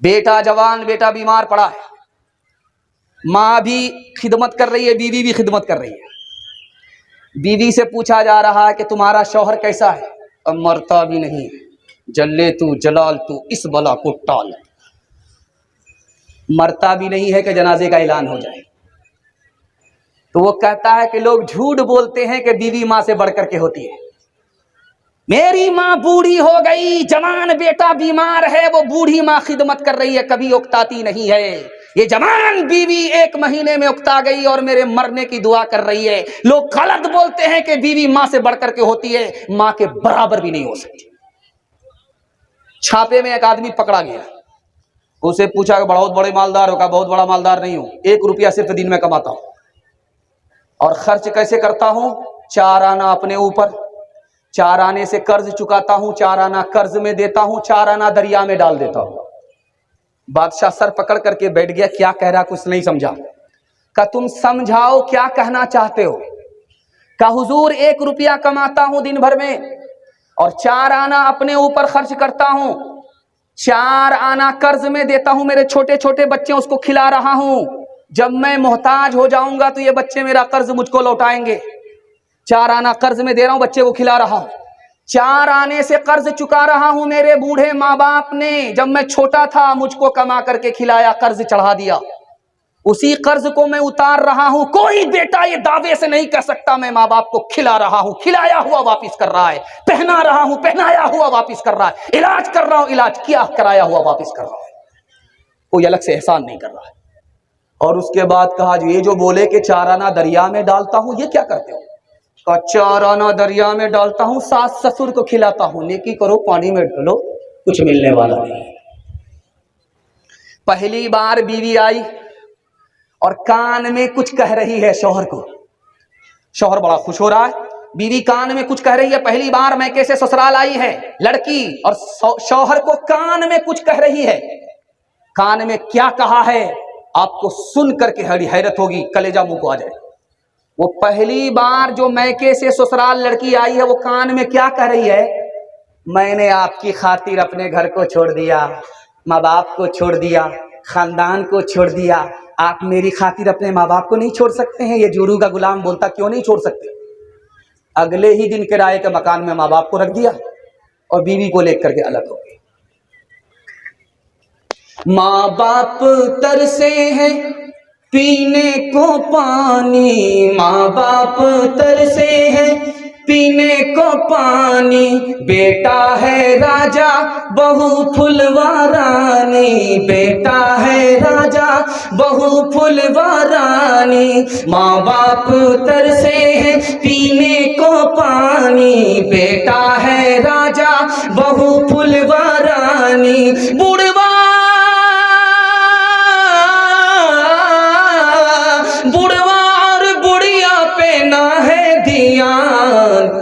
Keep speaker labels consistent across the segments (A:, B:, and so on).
A: बेटा जवान, बेटा बीमार पड़ा है, माँ भी खिदमत कर रही है, बीवी भी खिदमत कर रही है। बीवी से पूछा जा रहा है कि तुम्हारा शौहर कैसा है? अब मरता भी नहीं है, जल्ले तू जलाल तू इस बला को टाल। मरता भी नहीं है कि जनाजे का ऐलान हो जाए। तो वो कहता है कि लोग झूठ बोलते हैं कि बीवी माँ से बढ़कर के होती है। मेरी माँ बूढ़ी हो गई, जवान बेटा बीमार है, वो बूढ़ी माँ खिदमत कर रही है, कभी उकताती नहीं है। ये जवान बीवी 1 महीने में उकता गई और मेरे मरने की दुआ कर रही है। लोग गलत बोलते हैं कि बीवी माँ से बढ़कर के होती है, माँ के बराबर भी नहीं हो सकती। छापे में एक आदमी पकड़ा गया, उसे पूछा कि बहुत बड़े मालदार हो? का बहुत बड़ा मालदार नहीं हूं, 1 रुपया सिर्फ दिन में कमाता हूं और खर्च कैसे करता हूं? 4 आना अपने ऊपर, 4 आने से कर्ज चुकाता हूं, 4 आना कर्ज में देता हूं, 4 आना दरिया में डाल देता हूं। बादशाह सर पकड़ करके बैठ गया, क्या कह रहा कुछ नहीं समझा। का तुम समझाओ क्या कहना चाहते हो? का हुजूर 1 रुपया कमाता हूं दिन भर में और 4 आना अपने ऊपर खर्च करता हूं, 4 आना कर्ज में देता हूं, मेरे छोटे छोटे बच्चे उसको खिला रहा हूं, जब मैं मोहताज हो जाऊंगा तो ये बच्चे मेरा कर्ज मुझको लौटाएंगे। 4 आना कर्ज में दे रहा हूं, बच्चे को खिला रहा हूं, 4 आने से कर्ज चुका रहा हूं। मेरे बूढ़े माँ बाप ने जब मैं छोटा था मुझको कमा करके खिलाया, कर्ज चढ़ा दिया, उसी कर्ज को मैं उतार रहा हूं। कोई बेटा ये दावे से नहीं कह सकता मैं माँ बाप को खिला रहा हूं, खिलाया हुआ वापिस कर रहा है, पहना रहा हूं, पहनाया हुआ वापिस कर रहा है, इलाज कर रहा हूं, इलाज किया कराया हुआ वापिस कर रहा है, कोई अलग से एहसान नहीं कर रहा है। और उसके बाद कहा ये जो बोले कि 4 आना दरिया में डालता हूं, ये क्या करते हो? कहा 4 आना दरिया में डालता हूं, सास ससुर को खिलाता हूं, नेकी करो पानी में डालो, कुछ मिलने वाला नहीं। पहली बार बीवी आई और कान में कुछ कह रही है शौहर को। शौहर बड़ा खुश हो रहा है, बीवी कान में कुछ कह रही है। पहली बार मैके से ससुराल आई है लड़की और शौहर को कान में कुछ कह रही है। कान में क्या कहा है आपको सुन करके हैरत होगी, कलेजा मुंह को आ जाए। वो पहली बार जो मैके से ससुराल लड़की आई है, वो कान में क्या कह रही है? मैंने आपकी खातिर अपने घर को छोड़ दिया, माँ बाप को छोड़ दिया, खानदान को छोड़ दिया, आप मेरी खातिर अपने माँ बाप को नहीं छोड़ सकते हैं? ये जोरू का गुलाम बोलता क्यों नहीं छोड़ सकते? अगले ही दिन किराए के मकान में माँ बाप को रख दिया और बीवी को लेकर के अलग हो गई। माँ बाप तरसे हैं पीने को पानी, माँ बाप तरसे हैं पीने को पानी, बेटा है राजा बहू फुलवारानी, बेटा है राजा बहू फुलवारानी, माँ बाप तरसे हैं पीने को पानी, बेटा है राजा बहू फुलवारानी। बुढ़वा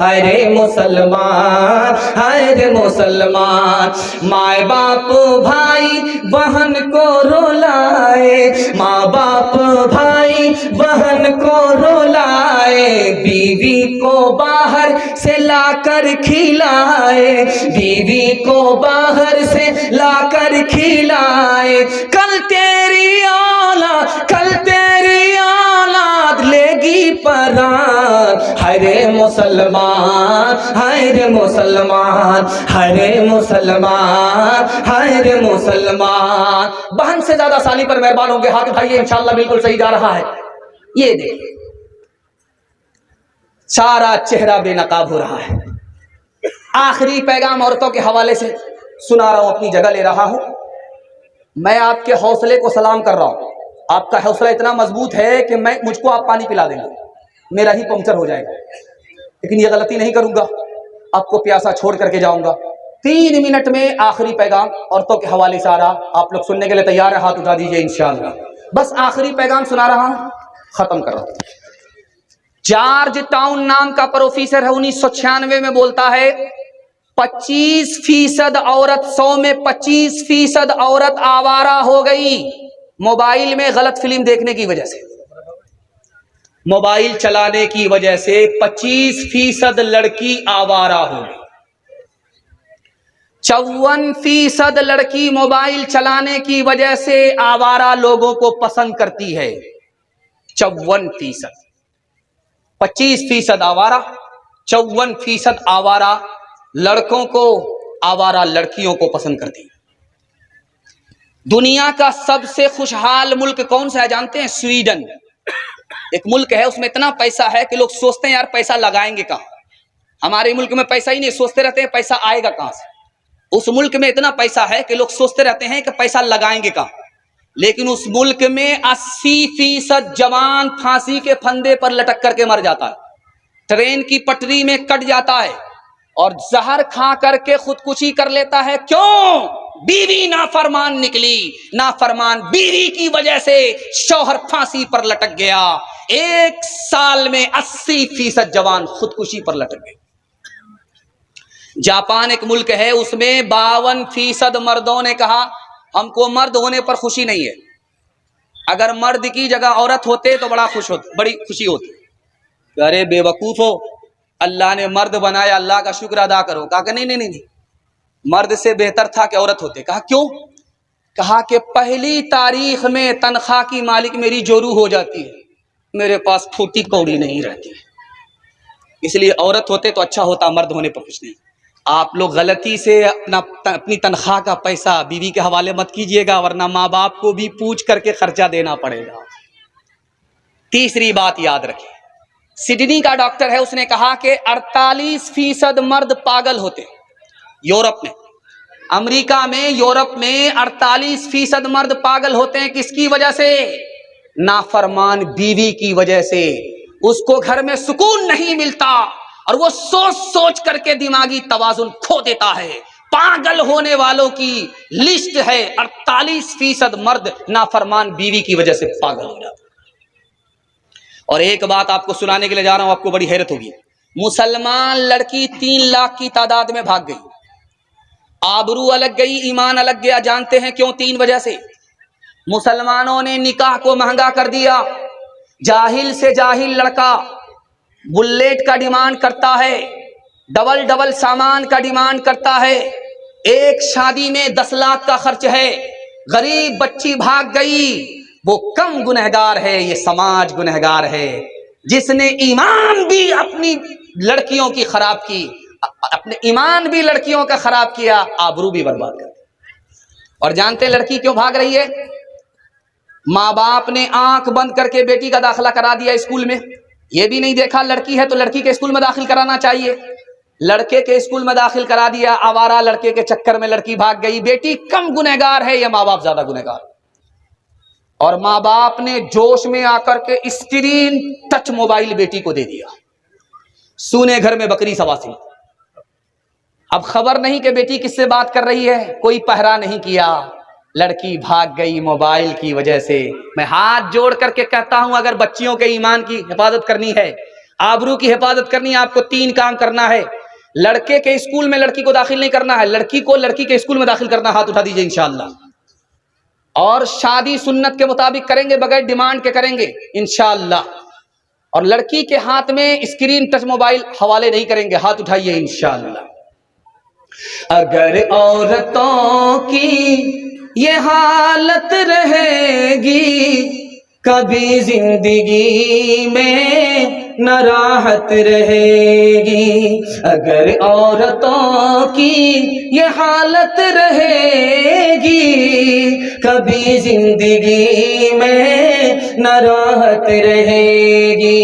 A: हरे मुसलमान, हरे मुसलमान, माँ बाप भाई बहन को रुलाए, माँ बाप भाई बहन को रुलाए, बीवी को बाहर से लाकर खिलाए, बीवी को बाहर से लाकर खिलाए। कल तेरी औलाद, कल तेरी औलाद लेगी परान, हरे मुसलमान, हरे मुसलमान, हरे मुसलमान, हरे मुसलमान। बहन से ज्यादा साली पर मेहरबान होंगे, हाथ उठाइए, इंशाअल्लाह बिल्कुल सही जा रहा है। ये देखिए सारा चेहरा बेनकाब हो रहा है। आखिरी पैगाम औरतों के हवाले से सुना रहा हूं, अपनी जगह ले रहा हूं। मैं आपके हौसले को सलाम कर रहा हूं, आपका हौसला इतना मजबूत है कि मुझको आप पानी पिला देंगे, मेरा ही पंक्चर हो जाएगा, लेकिन ये गलती नहीं करूंगा, आपको प्यासा छोड़ करके जाऊंगा। 3 मिनट में आखिरी पैगाम औरतों के हवाले से आ रहा, आप लोग सुनने के लिए तैयार है? हाथ उठा दीजिए इंशाअल्लाह। बस आखिरी पैगाम सुना रहा हूं, खत्म कर रहा हूं। जॉर्ज टाउन नाम का प्रोफेसर है, 1996 में बोलता है 25% औरत, 100 में 25% औरत आवारा हो गई मोबाइल में गलत फिल्म देखने की वजह से। मोबाइल चलाने की वजह से 25% लड़की आवारा हो गई। 54% लड़की मोबाइल चलाने की वजह से आवारा लोगों को पसंद करती है। 54%, 25% आवारा, 54% आवारा लड़कों को, आवारा लड़कियों को पसंद करती है। दुनिया का सबसे खुशहाल मुल्क कौन सा है जानते हैं? स्वीडन। एक मुल्क है, उसमें इतना पैसा है कि लोग सोचते हैं यार पैसा लगाएंगे कहां। हमारे मुल्क में पैसा ही नहीं, सोचते रहते हैं पैसा आएगा कहां से। उस मुल्क में इतना पैसा है कि लोग सोचते रहते हैं कि पैसा लगाएंगे कहां। लेकिन उस मुल्क में 80% जवान फांसी के फंदे पर लटक करके मर जाता है, ट्रेन की पटरी में कट जाता है और जहर खा करके खुदकुशी कर लेता है। क्यों? बीवी नाफरमान निकली, नाफरमान बीवी की वजह से शौहर फांसी पर लटक गया। 1 साल में 80% जवान खुदकुशी पर लटक गए। जापान एक मुल्क है, उसमें 52% मर्दों ने कहा हमको मर्द होने पर खुशी नहीं है, अगर मर्द की जगह औरत होते तो बड़ी खुशी होती। अरे बेवकूफ हो, अल्लाह ने मर्द बनाया, अल्लाह का शुक्र अदा करो। कहा कि नहीं, मर्द से बेहतर था कि औरत होते। कहा क्यों? कहा कि पहली तारीख में तनख्वाह की मालिक मेरी जोरू हो जाती है, मेरे पास फूटी कौड़ी नहीं रहती, इसलिए औरत होते तो अच्छा होता, मर्द होने पर कुछ नहीं। आप लोग गलती से अपनी तनख्वाह का पैसा बीवी के हवाले मत कीजिएगा, वरना माँ बाप को भी पूछ करके खर्चा देना पड़ेगा। तीसरी बात याद रखें, सिडनी का डॉक्टर है, उसने कहा कि 48% मर्द पागल होते। यूरोप में, अमेरिका में, यूरोप में 48% मर्द पागल होते हैं। किसकी वजह से? नाफरमान बीवी की वजह से। उसको घर में सुकून नहीं मिलता और वो सोच सोच करके दिमागी तवाजुन खो देता है। पागल होने वालों की लिस्ट है, 48% मर्द नाफरमान बीवी की वजह से पागल हो जाता है। और एक बात आपको सुनाने के लिए जा रहा हूं, आपको बड़ी हैरत होगी। मुसलमान लड़की 3 लाख की तादाद में भाग गई, आबरू अलग गई, ईमान अलग गया। जानते हैं क्यों? 3 वजह से। मुसलमानों ने निकाह को महंगा कर दिया। जाहिल से जाहिल लड़का बुलेट का डिमांड करता है, डबल सामान का डिमांड करता है। एक शादी में 10 लाख का खर्च है, गरीब बच्ची भाग गई, वो कम गुनहगार है, ये समाज गुनहगार है। जिसने ईमान भी अपनी लड़कियों की खराब की, अपने ईमान भी लड़कियों का खराब किया, आबरू भी बर्बाद कर। और जानते लड़की क्यों भाग रही है? माँ बाप ने आंख बंद करके बेटी का दाखिला करा दिया स्कूल में। ये भी नहीं देखा लड़की है तो लड़की के स्कूल में दाखिल कराना चाहिए, लड़के के स्कूल में दाखिल करा दिया। आवारा लड़के के चक्कर में लड़की भाग गई। बेटी कम गुनहगार है या माँ बाप ज्यादा गुनहगार? और माँ बाप ने जोश में आकर के स्क्रीन टच मोबाइल बेटी को दे दिया। सूने घर में बकरी सवासी। अब खबर नहीं कि बेटी किससे बात कर रही है, कोई पहरा नहीं किया, लड़की भाग गई मोबाइल की वजह से। मैं हाथ जोड़ करके कहता हूं, अगर बच्चियों के ईमान की हिफाजत करनी है, आबरू की हिफाजत करनी है, आपको 3 काम करना है। लड़के के स्कूल में लड़की को दाखिल नहीं करना है, लड़की को लड़की के स्कूल में दाखिल करना। हाथ उठा दीजिए इंशाअल्लाह। और शादी सुन्नत के मुताबिक करेंगे, बगैर डिमांड के करेंगे इंशाअल्लाह। और लड़की के हाथ में स्क्रीन टच मोबाइल हवाले नहीं करेंगे। हाथ उठाइए इंशाअल्लाह। अगर औरतों की ये हालत रहेगी, कभी जिंदगी में न राहत रहेगी। अगर औरतों की ये हालत रहेगी, कभी जिंदगी में न राहत रहेगी।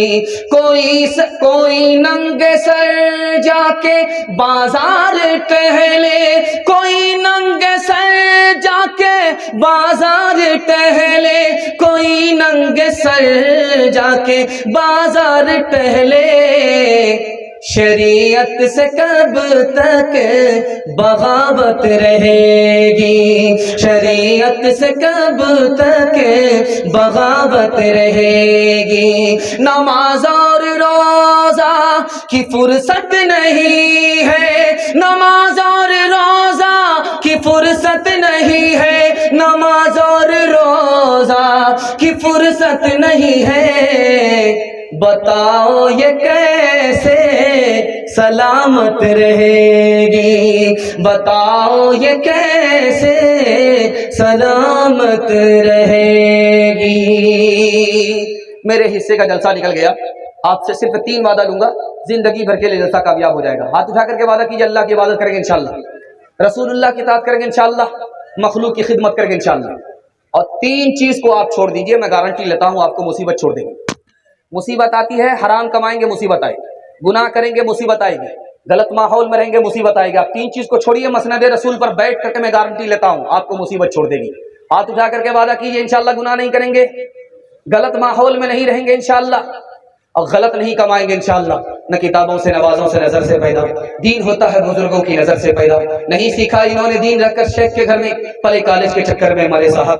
A: कोई नंगे सर जाके बाजार टहले, कोई नंगे सर जाके बाजार टहले, कोई नंगे सर जाके बाजार टहले। शरीयत से कब तक बगावत रहेगी, शरीयत से कब तक बगावत रहेगी। नमाज और रोजा की फुर्सत नहीं है, नमाज और रोजा की फुर्सत नहीं है, नमाज और रोजा रोजा की फुर्सत नहीं है, बताओ ये कैसे सलामत रहेगी, बताओ ये कैसे सलामत रहेगी। मेरे हिस्से का जलसा निकल गया, आपसे सिर्फ 3 वादा लूंगा, जिंदगी भर के लिए जलसा कामयाब हो जाएगा। हाथ उठा करके वादा कीजिए, अल्लाह की इबादत करेंगे इंशाअल्लाह, रसूलुल्लाह की इताअत करेंगे इंशाअल्लाह, मखलूक की खिदमत करेंगे इंशाअल्लाह। और 3 चीज को आप छोड़ दीजिए, मैं गारंटी लेता हूं आपको मुसीबत छोड़ देंगे। मुसीबत आती है, हराम कमाएंगे मुसीबत आएगी, गुनाह करेंगे मुसीबत आएगी, गलत माहौल में रहेंगे मुसीबत आएगी। आप 3 चीज को छोड़िए, मसनद रसूल पर बैठ करके मैं गारंटी लेता हूं आपको मुसीबत छोड़ देगी। हाथ उठा करके वादा कीजिए इंशाअल्लाह गुनाह नहीं करेंगे, गलत माहौल में नहीं रहेंगे इंशाअल्लाह, और गलत नहीं कमाएंगे इंशाअल्लाह। न किताबों से नवाजों से नजर से पैदा, दीन होता है बुजुर्गों की नजर से पैदा। नहीं सीखा इन्होंने दीन, रखकर शेख के घर में पले, कॉलेज के चक्कर में मरे साहब।